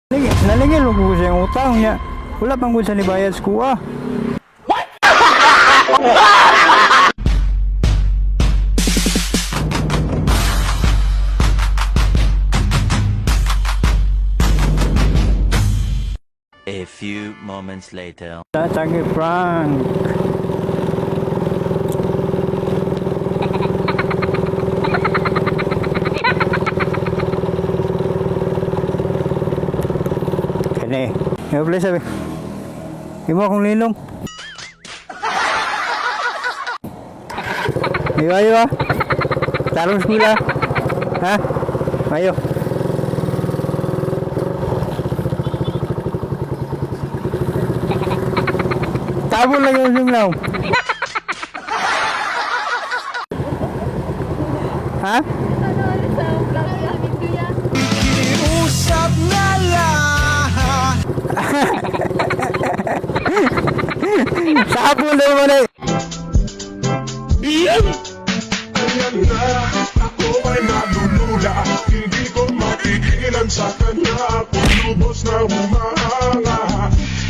Nalingil mo ko siyang utang niya. Wala pang kung sa nibayad sa kuha. A few moments later. Tatagi prank. Kani, yung pala sabi. Imo akong linong. Ayo ah. Tarong sila. Ha? Ayo. Tabon lang yung sumlaw. Ha? Usap na lang. Tabon lang mo na. Ayan na, ako ay nalulula. Hindi ko mapigilan sa kanya. Kung lubos na humahanga.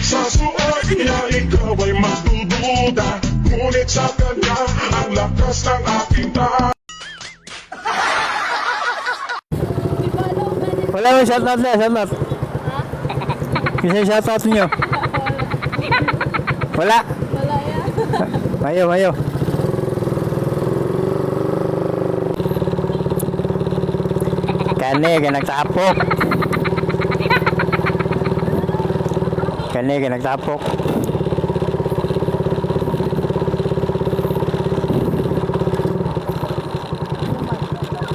Sa suot niya ikaw ay magdududa. Ngunit sa kanya ang lakas ng aking tayo. Wala mo shoutout na, shoutout. Isa shoutout niyo. Wala. Mayo, mayo. Kani, ka nagtapok. Kani, ka nagtapok.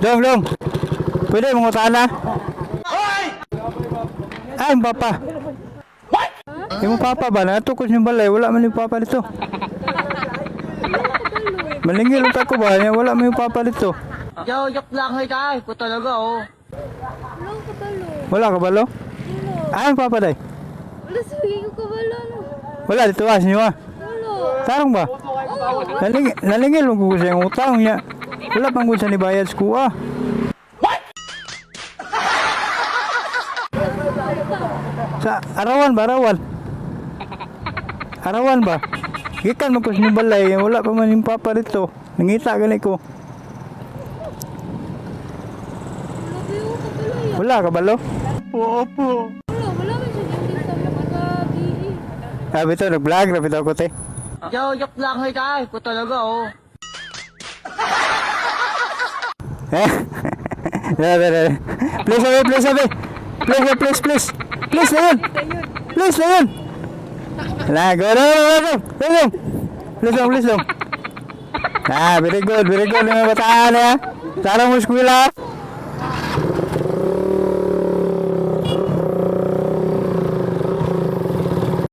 Dong. Pwede mong utana? Ay, yung papa. Yung papa ba? Natukos yung balay. Wala man yung papa dito. Malingil utak ko ba? Wala man yung papa dito. Yo, yok lang ay kay. Ko talaga oh. Wala ka balo? Ay, yung papa day. Wala sige ko kabalo no. Wala dito as niyo ah. Wala. Tarong ba? Nalingil mo ko siyang utang niya. Wala pang kung sa nibayad sa kuha. Sa arawan ba? Arawan ba? Gikan mo ko sa balay. Wala pa man yung papa dito. Nangita gani ko. Wala ka balo? Opo. Wala man siya hindi sa mga BE. Sabi to, nag-vlog na bitaw ko te. Yo, yok lang ay kay. Ko talaga oh. Dale. Please, sabi. Please. Please na yun. Go. Please lang. Very good. Mga bataan ha. Sarang mo eskwela.